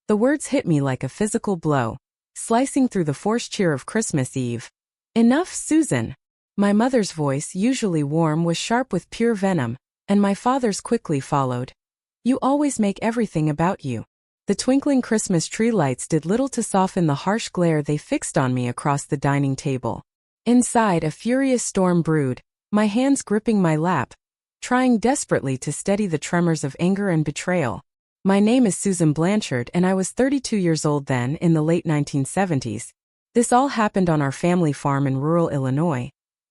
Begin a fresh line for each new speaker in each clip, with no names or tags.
The words hit me like a physical blow, slicing through the forced cheer of Christmas Eve. Enough, Susan. My mother's voice, usually warm, was sharp with pure venom, and my father's quickly followed. You always make everything about you. The twinkling Christmas tree lights did little to soften the harsh glare they fixed on me across the dining table. Inside, a furious storm brewed, my hands gripping my lap, trying desperately to steady the tremors of anger and betrayal. My name is Susan Blanchard, and I was 32 years old then, in the late 1970s. This all happened on our family farm in rural Illinois.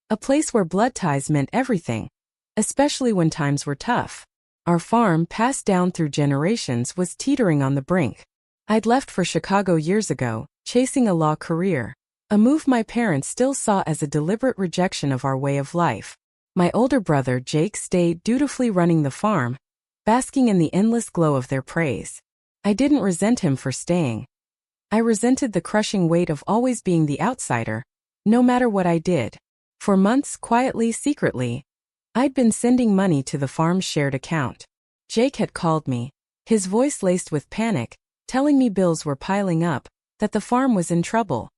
A place where blood ties meant everything, especially when times were tough. Our farm, passed down through generations, was teetering on the brink. I'd left for Chicago years ago, chasing a law career, a move my parents still saw as a deliberate rejection of our way of life. My older brother, Jake, stayed dutifully running the farm, basking in the endless glow of their praise. I didn't resent him for staying. I resented the crushing weight of always being the outsider, no matter what I did. For months, quietly, secretly, I'd been sending money to the farm's shared account. Jake had called me, his voice laced with panic, telling me bills were piling up, that the farm was in trouble.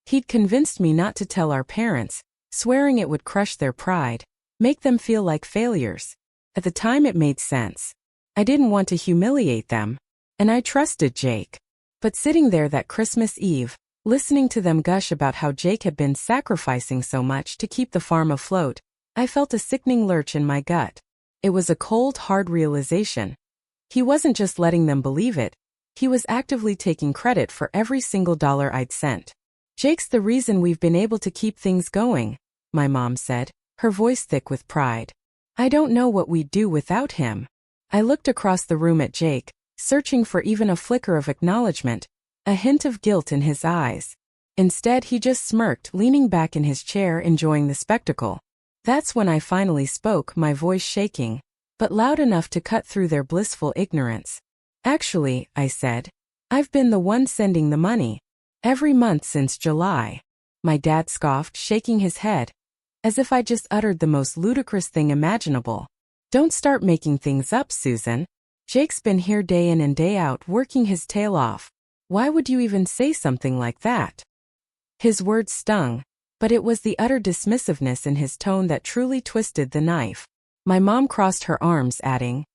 He'd convinced me not to tell our parents, swearing it would crush their pride, make them feel like failures. At the time it made sense. I didn't want to humiliate them, and I trusted Jake. But sitting there that Christmas Eve, listening to them gush about how Jake had been sacrificing so much to keep the farm afloat, I felt a sickening lurch in my gut. It was a cold, hard realization. He wasn't just letting them believe it, he was actively taking credit for every single dollar I'd sent. Jake's the reason we've been able to keep things going, my mom said, her voice thick with pride. I don't know what we'd do without him. I looked across the room at Jake, searching for even a flicker of acknowledgement, a hint of guilt in his eyes. Instead, he just smirked, leaning back in his chair, enjoying the spectacle. That's when I finally spoke, my voice shaking, but loud enough to cut through their blissful ignorance. Actually, I said, I've been the one sending the money. Every month since July. My dad scoffed, shaking his head, as if I just uttered the most ludicrous thing imaginable. Don't start making things up, Susan. Jake's been here day in and day out, working his tail off. Why would you even say something like that? His words stung, but it was the utter dismissiveness in his tone that truly twisted the knife. My mom crossed her arms, adding,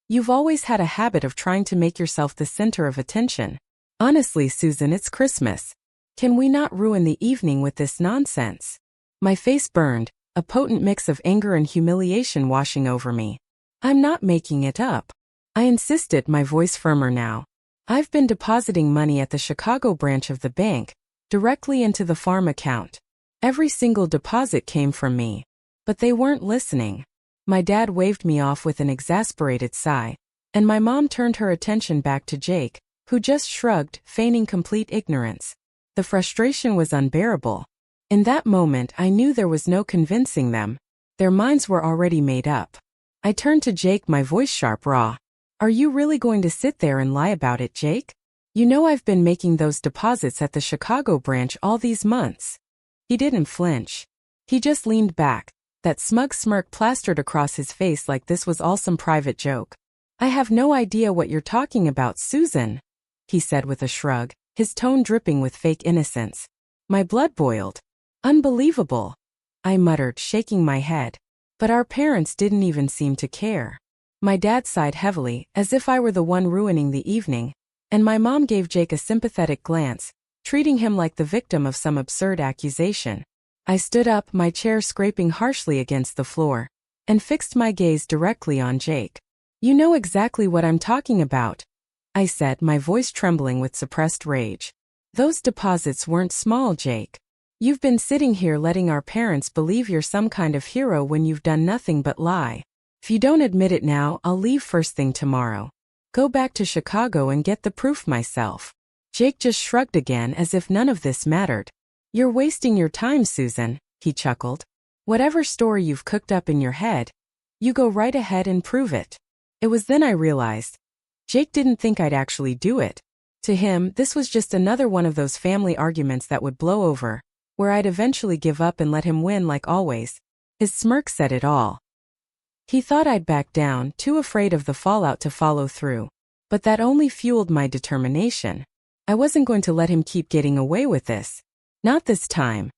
You've always had a habit of trying to make yourself the center of attention. Honestly, Susan, it's Christmas. Can we not ruin the evening with this nonsense? My face burned, a potent mix of anger and humiliation washing over me. I'm not making it up. I insisted, my voice firmer now. I've been depositing money at the Chicago branch of the bank, directly into the farm account. Every single deposit came from me. But they weren't listening. My dad waved me off with an exasperated sigh, and my mom turned her attention back to Jake, who just shrugged, feigning complete ignorance. The frustration was unbearable. In that moment, I knew there was no convincing them. Their minds were already made up. I turned to Jake, my voice sharp, raw. Are you really going to sit there and lie about it, Jake? You know I've been making those deposits at the Chicago branch all these months. He didn't flinch. He just leaned back, that smug smirk plastered across his face like this was all some private joke. I have no idea what you're talking about, Susan, he said with a shrug, his tone dripping with fake innocence. My blood boiled. Unbelievable, I muttered, shaking my head. But our parents didn't even seem to care. My dad sighed heavily, as if I were the one ruining the evening, and my mom gave Jake a sympathetic glance, treating him like the victim of some absurd accusation. I stood up, my chair scraping harshly against the floor, and fixed my gaze directly on Jake. You know exactly what I'm talking about, I said, my voice trembling with suppressed rage. Those deposits weren't small, Jake. You've been sitting here letting our parents believe you're some kind of hero when you've done nothing but lie. If you don't admit it now, I'll leave first thing tomorrow. Go back to Chicago and get the proof myself. Jake just shrugged again as if none of this mattered. You're wasting your time, Susan, he chuckled. Whatever story you've cooked up in your head, you go right ahead and prove it. It was then I realized, Jake didn't think I'd actually do it. To him, this was just another one of those family arguments that would blow over, where I'd eventually give up and let him win like always. His smirk said it all. He thought I'd back down, too afraid of the fallout to follow through. But that only fueled my determination. I wasn't going to let him keep getting away with this. Not this time.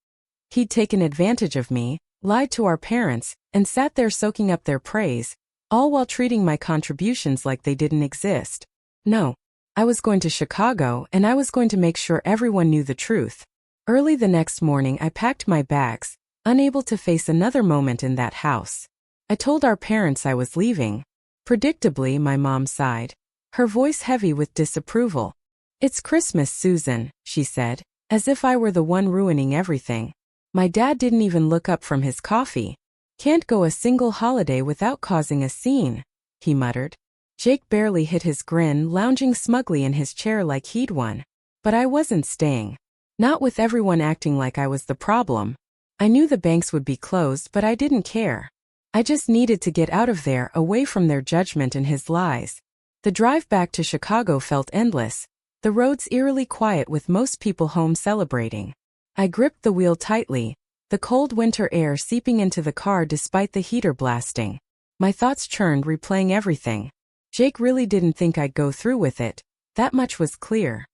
He'd taken advantage of me, lied to our parents, and sat there soaking up their praise, all while treating my contributions like they didn't exist. No. I was going to Chicago, and I was going to make sure everyone knew the truth. Early the next morning I packed my bags, unable to face another moment in that house. I told our parents I was leaving. Predictably, my mom sighed, her voice heavy with disapproval. "It's Christmas, Susan," she said, as if I were the one ruining everything. My dad didn't even look up from his coffee. "Can't go a single holiday without causing a scene," he muttered. Jake barely hid his grin, lounging smugly in his chair like he'd won. But I wasn't staying. Not with everyone acting like I was the problem. I knew the banks would be closed, but I didn't care. I just needed to get out of there, away from their judgment and his lies. The drive back to Chicago felt endless, the roads eerily quiet with most people home celebrating. I gripped the wheel tightly, the cold winter air seeping into the car despite the heater blasting. My thoughts churned, replaying everything. Jake really didn't think I'd go through with it, that much was clear.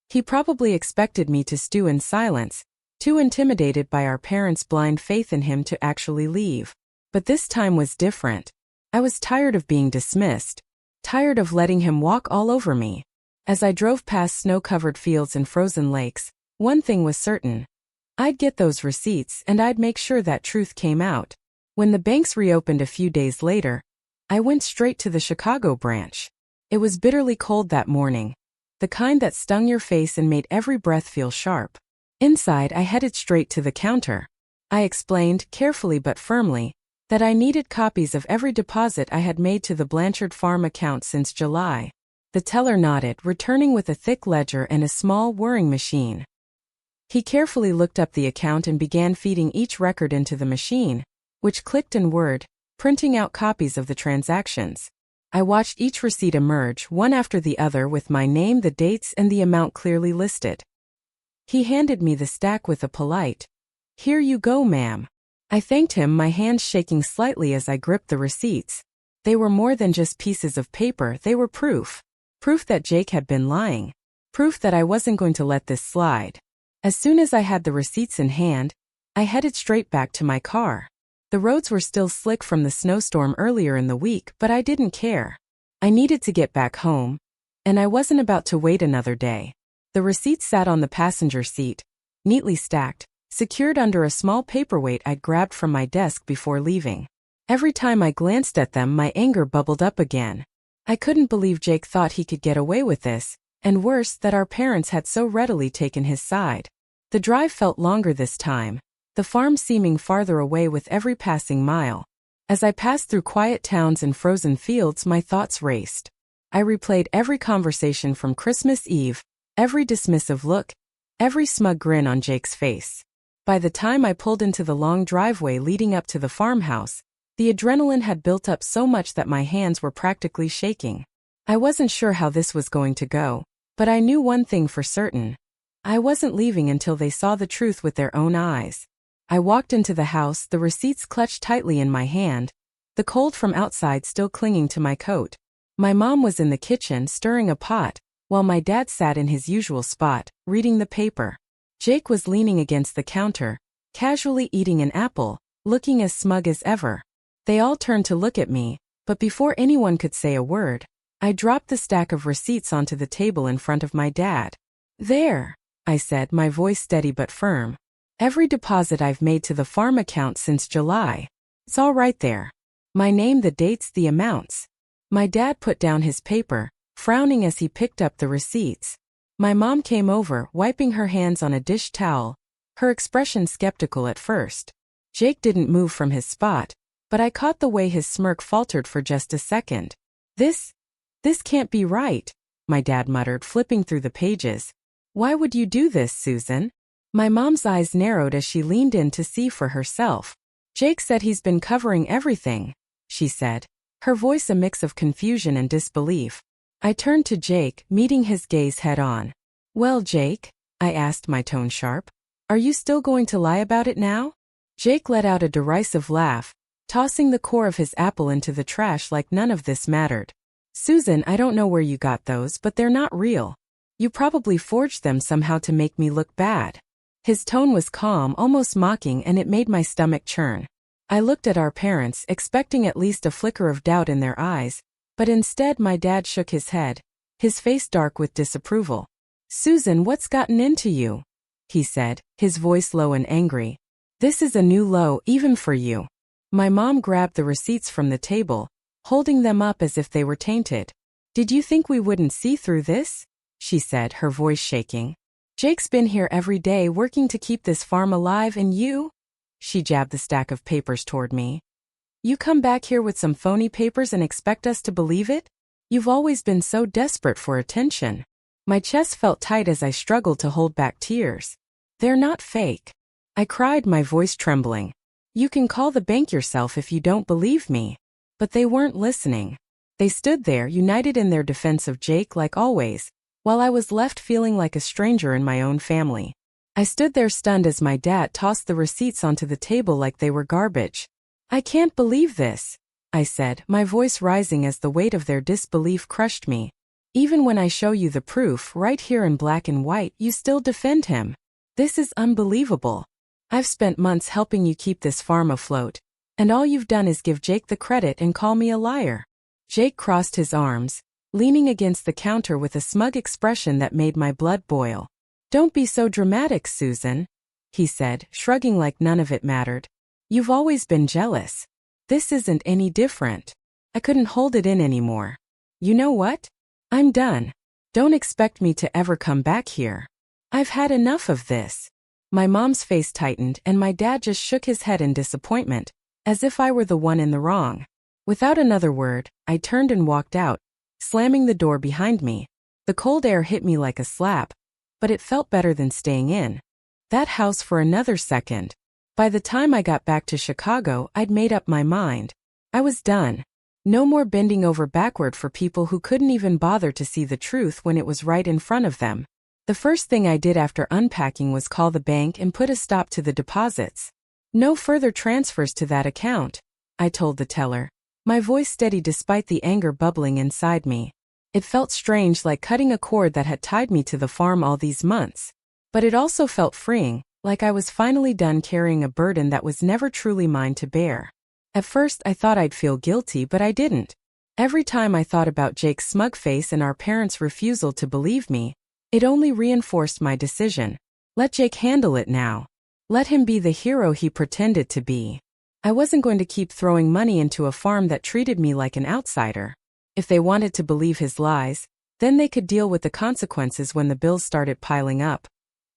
He probably expected me to stew in silence, too intimidated by our parents' blind faith in him to actually leave. But this time was different. I was tired of being dismissed, tired of letting him walk all over me. As I drove past snow-covered fields and frozen lakes, one thing was certain. I'd get those receipts and I'd make sure that truth came out. When the banks reopened a few days later, I went straight to the Chicago branch. It was bitterly cold that morning, the kind that stung your face and made every breath feel sharp. Inside, I headed straight to the counter. I explained, carefully but firmly, that I needed copies of every deposit I had made to the Blanchard Farm account since July. The teller nodded, returning with a thick ledger and a small whirring machine. He carefully looked up the account and began feeding each record into the machine, which clicked and whirred, printing out copies of the transactions. I watched each receipt emerge, one after the other, with my name, the dates, and the amount clearly listed. He handed me the stack with a polite, "Here you go, ma'am." I thanked him, my hands shaking slightly as I gripped the receipts. They were more than just pieces of paper, they were proof. Proof that Jake had been lying. Proof that I wasn't going to let this slide. As soon as I had the receipts in hand, I headed straight back to my car. The roads were still slick from the snowstorm earlier in the week, but I didn't care. I needed to get back home, and I wasn't about to wait another day. The receipts sat on the passenger seat, neatly stacked, secured under a small paperweight I'd grabbed from my desk before leaving. Every time I glanced at them, my anger bubbled up again. I couldn't believe Jake thought he could get away with this, and worse, that our parents had so readily taken his side. The drive felt longer this time, the farm seeming farther away with every passing mile. As I passed through quiet towns and frozen fields, my thoughts raced. I replayed every conversation from Christmas Eve, every dismissive look, every smug grin on Jake's face. By the time I pulled into the long driveway leading up to the farmhouse, the adrenaline had built up so much that my hands were practically shaking. I wasn't sure how this was going to go, but I knew one thing for certain. I wasn't leaving until they saw the truth with their own eyes. I walked into the house, the receipts clutched tightly in my hand, the cold from outside still clinging to my coat. My mom was in the kitchen stirring a pot, while my dad sat in his usual spot, reading the paper. Jake was leaning against the counter, casually eating an apple, looking as smug as ever. They all turned to look at me, but before anyone could say a word, I dropped the stack of receipts onto the table in front of my dad. "There," I said, my voice steady but firm. "Every deposit I've made to the farm account since July. It's all right there. My name, the dates, the amounts." My dad put down his paper, frowning as he picked up the receipts. My mom came over, wiping her hands on a dish towel, her expression skeptical at first. Jake didn't move from his spot, but I caught the way his smirk faltered for just a second. This can't be right," my dad muttered, flipping through the pages. "Why would you do this, Susan?" My mom's eyes narrowed as she leaned in to see for herself. "Jake said he's been covering everything," she said, her voice a mix of confusion and disbelief. I turned to Jake, meeting his gaze head-on. "Well, Jake," I asked, my tone sharp, "are you still going to lie about it now?" Jake let out a derisive laugh, tossing the core of his apple into the trash like none of this mattered. Susan, I don't know where you got those, but they're not real. You probably forged them somehow to make me look bad. His tone was calm, almost mocking, and it made my stomach churn. I looked at our parents, expecting at least a flicker of doubt in their eyes, but instead my dad shook his head, his face dark with disapproval. Susan, what's gotten into you? He said, his voice low and angry. This is a new low, even for you. My mom grabbed the receipts from the table, holding them up as if they were tainted. Did you think we wouldn't see through this? She said, her voice shaking. Jake's been here every day working to keep this farm alive, and you? She jabbed the stack of papers toward me. You come back here with some phony papers and expect us to believe it? You've always been so desperate for attention. My chest felt tight as I struggled to hold back tears. They're not fake. I cried, my voice trembling. You can call the bank yourself if you don't believe me. But they weren't listening. They stood there, united in their defense of Jake like always, while I was left feeling like a stranger in my own family. I stood there stunned as my dad tossed the receipts onto the table like they were garbage. I can't believe this, I said, my voice rising as the weight of their disbelief crushed me. Even when I show you the proof right here in black and white, you still defend him. This is unbelievable. I've spent months helping you keep this farm afloat, and all you've done is give Jake the credit and call me a liar. Jake crossed his arms, leaning against the counter with a smug expression that made my blood boil. Don't be so dramatic, Susan, he said, shrugging like none of it mattered. You've always been jealous. This isn't any different. I couldn't hold it in anymore. You know what? I'm done. Don't expect me to ever come back here. I've had enough of this. My mom's face tightened and my dad just shook his head in disappointment, as if I were the one in the wrong. Without another word, I turned and walked out, slamming the door behind me. The cold air hit me like a slap, but it felt better than staying in that house for another second. By the time I got back to Chicago, I'd made up my mind. I was done. No more bending over backward for people who couldn't even bother to see the truth when it was right in front of them. The first thing I did after unpacking was call the bank and put a stop to the deposits. No further transfers to that account, I told the teller, my voice steady despite the anger bubbling inside me. It felt strange, like cutting a cord that had tied me to the farm all these months. But it also felt freeing, like I was finally done carrying a burden that was never truly mine to bear. At first I thought I'd feel guilty, but I didn't. Every time I thought about Jake's smug face and our parents' refusal to believe me, it only reinforced my decision. Let Jake handle it now. Let him be the hero he pretended to be. I wasn't going to keep throwing money into a farm that treated me like an outsider. If they wanted to believe his lies, then they could deal with the consequences when the bills started piling up.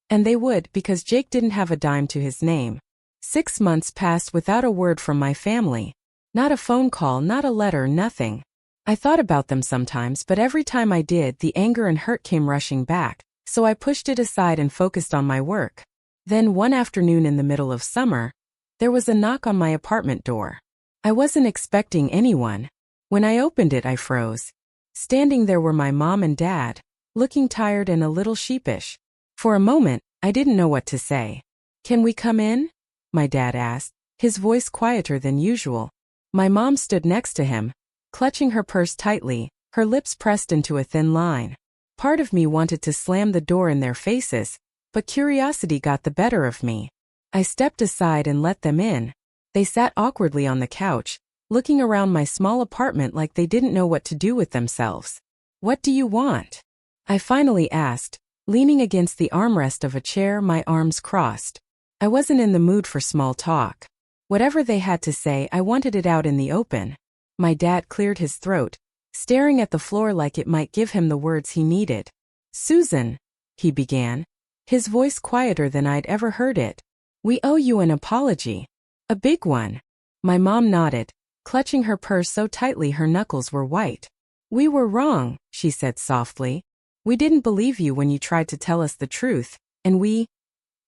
And they would, because Jake didn't have a dime to his name. 6 months passed without a word from my family. Not a phone call, not a letter, nothing. I thought about them sometimes, but every time I did, the anger and hurt came rushing back, so I pushed it aside and focused on my work. Then one afternoon in the middle of summer, there was a knock on my apartment door. I wasn't expecting anyone. When I opened it, I froze. Standing there were my mom and dad, looking tired and a little sheepish. For a moment, I didn't know what to say. Can we come in? My dad asked, his voice quieter than usual. My mom stood next to him, clutching her purse tightly, her lips pressed into a thin line. Part of me wanted to slam the door in their faces, but curiosity got the better of me. I stepped aside and let them in. They sat awkwardly on the couch, looking around my small apartment like they didn't know what to do with themselves. What do you want? I finally asked, leaning against the armrest of a chair, my arms crossed. I wasn't in the mood for small talk. Whatever they had to say, I wanted it out in the open. My dad cleared his throat, staring at the floor like it might give him the words he needed. Susan, he began, his voice quieter than I'd ever heard it. We owe you an apology. A big one. My mom nodded, clutching her purse so tightly her knuckles were white. We were wrong, she said softly. We didn't believe you when you tried to tell us the truth, and we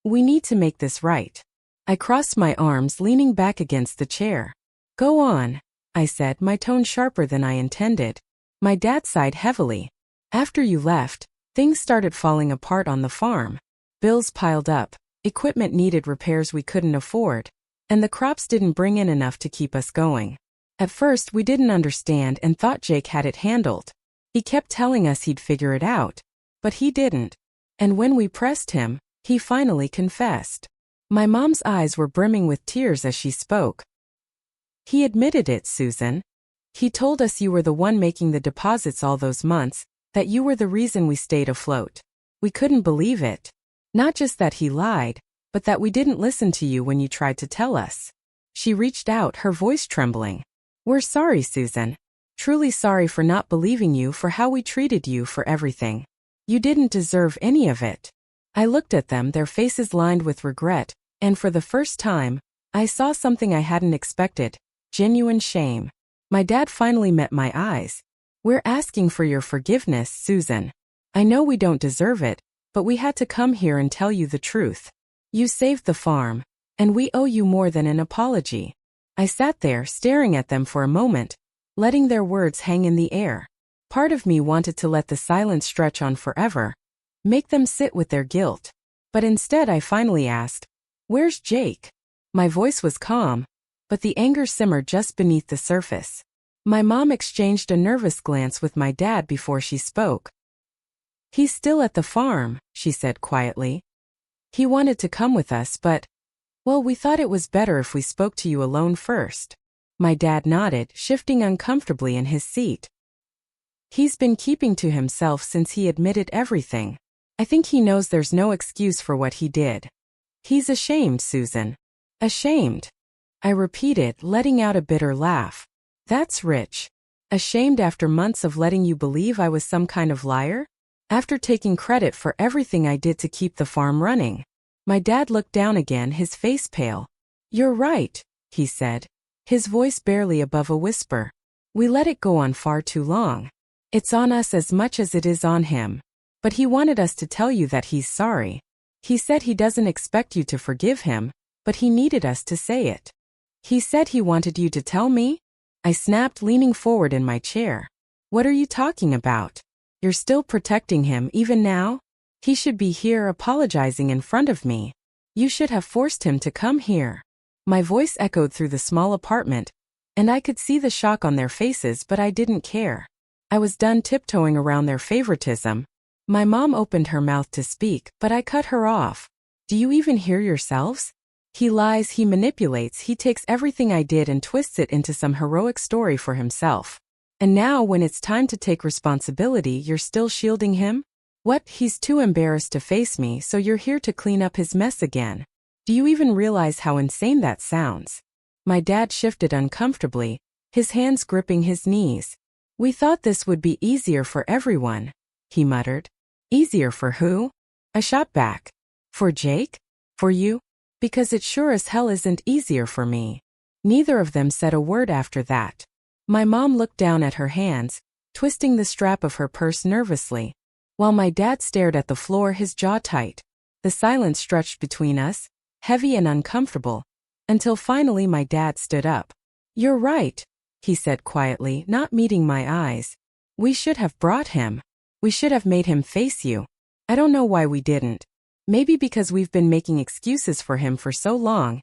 need to make this right. I crossed my arms, leaning back against the chair. Go on, I said, my tone sharper than I intended. My dad sighed heavily. After you left, things started falling apart on the farm. Bills piled up, equipment needed repairs we couldn't afford, and the crops didn't bring in enough to keep us going. At first we didn't understand and thought Jake had it handled. He kept telling us he'd figure it out. But he didn't. And when we pressed him, he finally confessed. My mom's eyes were brimming with tears as she spoke. He admitted it, Susan. He told us you were the one making the deposits all those months, that you were the reason we stayed afloat. We couldn't believe it. Not just that he lied, but that we didn't listen to you when you tried to tell us. She reached out, her voice trembling. We're sorry, Susan. Truly sorry for not believing you, for how we treated you, for everything. You didn't deserve any of it. I looked at them, their faces lined with regret, and for the first time, I saw something I hadn't expected. Genuine shame. My dad finally met my eyes. We're asking for your forgiveness, Susan. I know we don't deserve it, but we had to come here and tell you the truth. You saved the farm, and we owe you more than an apology. I sat there, staring at them for a moment, letting their words hang in the air. Part of me wanted to let the silence stretch on forever, make them sit with their guilt. But instead I finally asked, "Where's Jake?" My voice was calm, but the anger simmered just beneath the surface. My mom exchanged a nervous glance with my dad before she spoke. "He's still at the farm," she said quietly. "He wanted to come with us, but, well, we thought it was better if we spoke to you alone first." My dad nodded, shifting uncomfortably in his seat. "He's been keeping to himself since he admitted everything. I think he knows there's no excuse for what he did. He's ashamed, Susan. Ashamed." I repeated, letting out a bitter laugh. "That's rich. Ashamed after months of letting you believe I was some kind of liar? After taking credit for everything I did to keep the farm running?" My dad looked down again, his face pale. "You're right," he said, his voice barely above a whisper. "We let it go on far too long. It's on us as much as it is on him. But he wanted us to tell you that he's sorry. He said he doesn't expect you to forgive him, but he needed us to say it." "He said he wanted you to tell me?" I snapped, leaning forward in my chair. "What are you talking about? You're still protecting him even now? He should be here apologizing in front of me. You should have forced him to come here." My voice echoed through the small apartment, and I could see the shock on their faces, but I didn't care. I was done tiptoeing around their favoritism. My mom opened her mouth to speak, but I cut her off. "Do you even hear yourselves? He lies, he manipulates, he takes everything I did and twists it into some heroic story for himself. And now when it's time to take responsibility, you're still shielding him? What, he's too embarrassed to face me, so you're here to clean up his mess again? Do you even realize how insane that sounds?" My dad shifted uncomfortably, his hands gripping his knees. "We thought this would be easier for everyone," he muttered. "Easier for who?" I shot back. "For Jake? For you? Because it sure as hell isn't easier for me." Neither of them said a word after that. My mom looked down at her hands, twisting the strap of her purse nervously, while my dad stared at the floor, his jaw tight. The silence stretched between us, heavy and uncomfortable, until finally my dad stood up. "You're right," he said quietly, not meeting my eyes. "We should have brought him. We should have made him face you. I don't know why we didn't. Maybe because we've been making excuses for him for so long.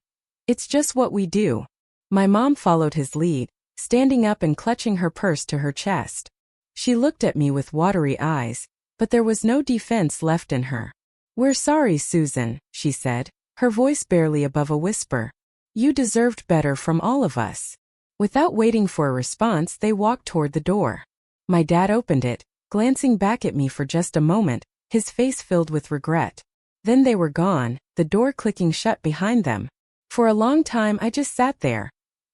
It's just what we do." My mom followed his lead, standing up and clutching her purse to her chest. She looked at me with watery eyes, but there was no defense left in her. "We're sorry, Susan," she said, her voice barely above a whisper. "You deserved better from all of us." Without waiting for a response, they walked toward the door. My dad opened it, glancing back at me for just a moment, his face filled with regret. Then they were gone, the door clicking shut behind them. For a long time I just sat there,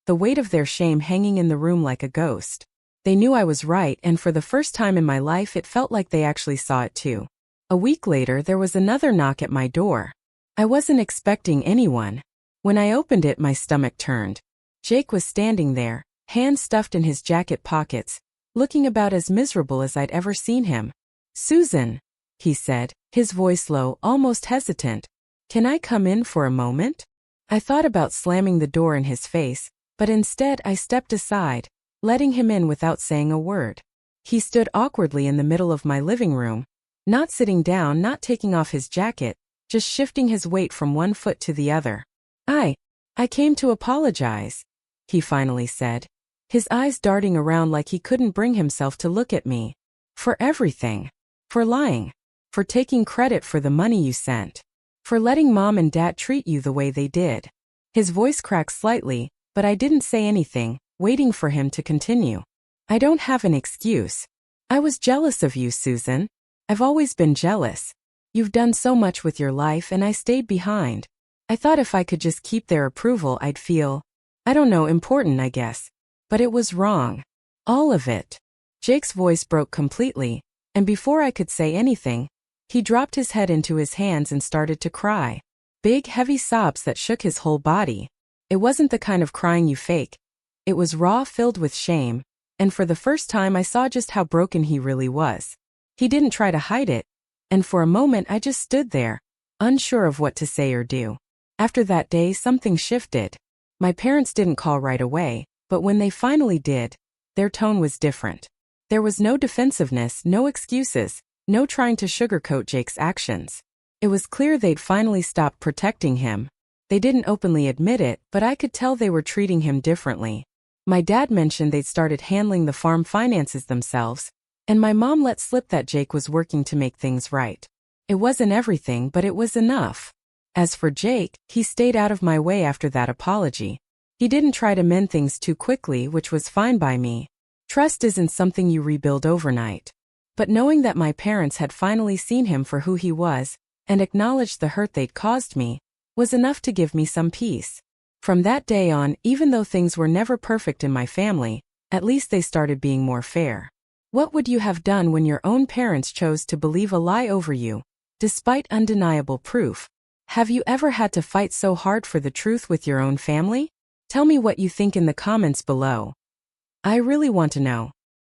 the weight of their shame hanging in the room like a ghost. They knew I was right, and for the first time in my life it felt like they actually saw it too. A week later there was another knock at my door. I wasn't expecting anyone. When I opened it, my stomach turned. Jake was standing there, hands stuffed in his jacket pockets, looking about as miserable as I'd ever seen him. "Susan," he said, his voice low, almost hesitant. "Can I come in for a moment?" I thought about slamming the door in his face, but instead I stepped aside, letting him in without saying a word. He stood awkwardly in the middle of my living room, not sitting down, not taking off his jacket, just shifting his weight from one foot to the other. I came to apologize," he finally said. his eyes darting around like he couldn't bring himself to look at me. For everything. For lying. For taking credit for the money you sent. For letting mom and dad treat you the way they did. His voice cracked slightly, but I didn't say anything, waiting for him to continue. I don't have an excuse. I was jealous of you, Susan. I've always been jealous. You've done so much with your life and I stayed behind. I thought if I could just keep their approval I'd feel, I don't know, important I guess. But it was wrong. All of it. Jake's voice broke completely, and before I could say anything, he dropped his head into his hands and started to cry. Big, heavy sobs that shook his whole body. It wasn't the kind of crying you fake. It was raw, filled with shame, and for the first time I saw just how broken he really was. He didn't try to hide it, and for a moment I just stood there, unsure of what to say or do. After that day, something shifted. My parents didn't call right away, but when they finally did, their tone was different. There was no defensiveness, no excuses, no trying to sugarcoat Jake's actions. It was clear they'd finally stopped protecting him. They didn't openly admit it, but I could tell they were treating him differently. My dad mentioned they'd started handling the farm finances themselves, and my mom let slip that Jake was working to make things right. It wasn't everything, but it was enough. As for Jake, he stayed out of my way after that apology. He didn't try to mend things too quickly, which was fine by me. Trust isn't something you rebuild overnight. But knowing that my parents had finally seen him for who he was, and acknowledged the hurt they'd caused me, was enough to give me some peace. From that day on, even though things were never perfect in my family, at least they started being more fair. What would you have done when your own parents chose to believe a lie over you, despite undeniable proof? Have you ever had to fight so hard for the truth with your own family? Tell me what you think in the comments below. I really want to know.